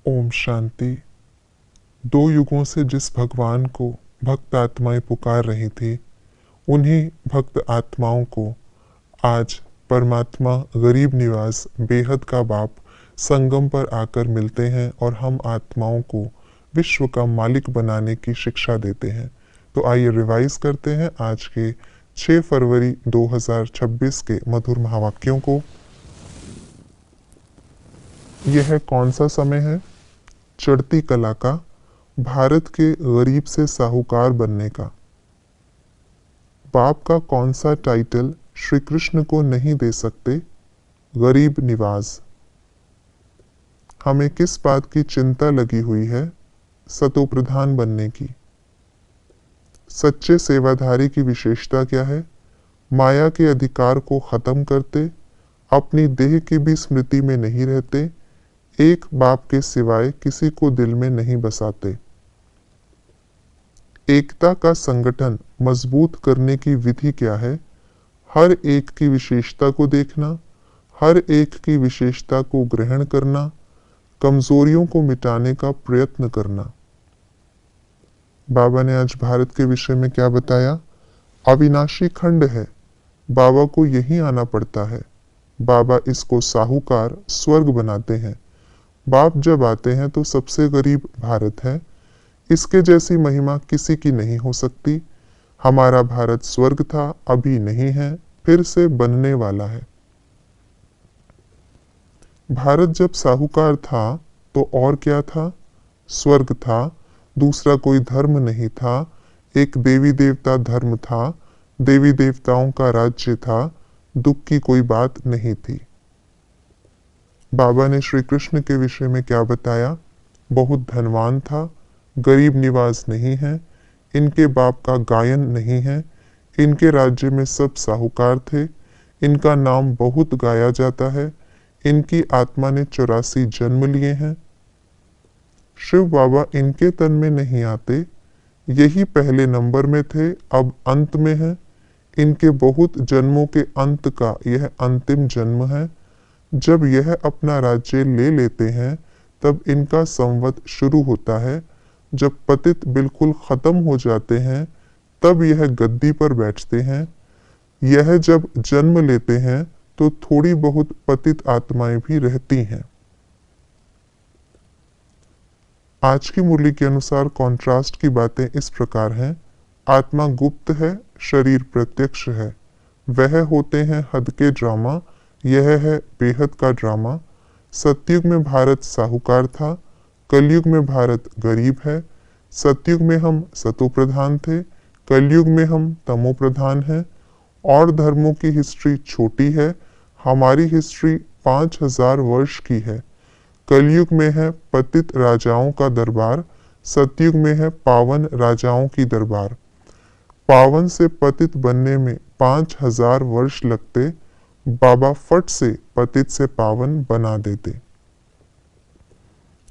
ओम शांति। दो युगों से जिस भगवान को भक्त आत्माएं पुकार रही थी, उन्हीं भक्त आत्माओं को आज परमात्मा गरीब निवास बेहद का बाप संगम पर आकर मिलते हैं और हम आत्माओं को विश्व का मालिक बनाने की शिक्षा देते हैं। तो आइए रिवाइज करते हैं आज के 6 फरवरी 2026 के मधुर महावाक्यों को। यह कौन सा समय है? चढ़ती कला का, भारत के गरीब से साहूकार बनने का। बाप का कौन सा टाइटल श्री कृष्ण को नहीं दे सकते? गरीब निवाज। हमें किस बात की चिंता लगी हुई है? सतोप्रधान बनने की। सच्चे सेवाधारी की विशेषता क्या है? माया के अधिकार को खत्म करते, अपनी देह की भी स्मृति में नहीं रहते, एक बाप के सिवाय किसी को दिल में नहीं बसाते। एकता का संगठन मजबूत करने की विधि क्या है? हर एक की विशेषता को देखना, हर एक की विशेषता को ग्रहण करना, कमजोरियों को मिटाने का प्रयत्न करना। बाबा ने आज भारत के विषय में क्या बताया? अविनाशी खंड है, बाबा को यहीं आना पड़ता है। बाबा इसको साहूकार स्वर्ग बनाते हैं। बाप जब आते हैं तो सबसे गरीब भारत है। इसके जैसी महिमा किसी की नहीं हो सकती। हमारा भारत स्वर्ग था, अभी नहीं है, फिर से बनने वाला है। भारत जब साहूकार था तो और क्या था? स्वर्ग था, दूसरा कोई धर्म नहीं था, एक देवी देवता धर्म था, देवी देवताओं का राज्य था, दुख की कोई बात नहीं थी। बाबा ने श्री कृष्ण के विषय में क्या बताया? बहुत धनवान था, गरीब निवास नहीं है, इनके बाप का गायन नहीं है, इनके राज्य में सब साहूकार थे, इनका नाम बहुत गाया जाता है, इनकी आत्मा ने 84 जन्म लिए हैं। शिव बाबा इनके तन में नहीं आते, यही पहले नंबर में थे, अब अंत में है। इनके बहुत जन्मों के अंत का यह अंतिम जन्म है। जब यह अपना राज्य ले लेते हैं तब इनका संवत शुरू होता है। जब पतित बिल्कुल खत्म हो जाते हैं तब यह गद्दी पर बैठते हैं। यह जब जन्म लेते हैं तो थोड़ी बहुत पतित आत्माएं भी रहती हैं। आज की मुरली के अनुसार कॉन्ट्रास्ट की बातें इस प्रकार हैं। आत्मा गुप्त है, शरीर प्रत्यक्ष है। वह होते हैं हद के ड्रामा, यह है बेहद का ड्रामा। सतयुग में भारत साहूकार था, कलयुग में भारत गरीब है। सतयुग में हम सतोप्रधान थे, कलयुग में हम तमोप्रधान हैं। और धर्मों की हिस्ट्री छोटी है, हमारी हिस्ट्री 5000 वर्ष की है। कलयुग में है पतित राजाओं का दरबार, सतयुग में है पावन राजाओं की दरबार। पावन से पतित बनने में 5000 वर्ष लगते, बाबा फट से पतित से पावन बना देते।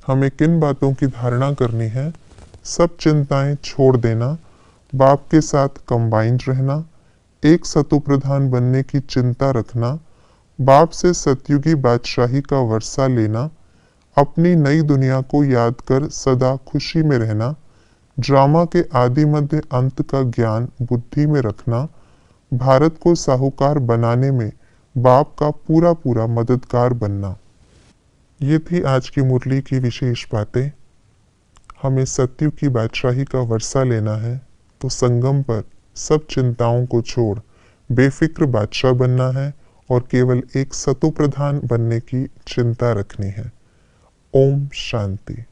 हमें किन बातों की धारणा करनी है? सब चिंताएं छोड़ देना, बाप के साथ कंबाइंड रहना, एक सतोप्रधान बनने की चिंता रखना, बाप से सतयुगी बादशाही का वर्षा लेना, अपनी नई दुनिया को याद कर सदा खुशी में रहना, ड्रामा के आदि मध्य अंत का ज्ञान बुद्धि में रखना, भारत को साहूकार बनाने में बाप का पूरा पूरा मददगार बनना। ये थी आज की मुरली की विशेष बातें। हमें सतयुग की बादशाही का वर्षा लेना है तो संगम पर सब चिंताओं को छोड़ बेफिक्र बादशाह बनना है और केवल एक सतोप्रधान बनने की चिंता रखनी है। ओम शांति।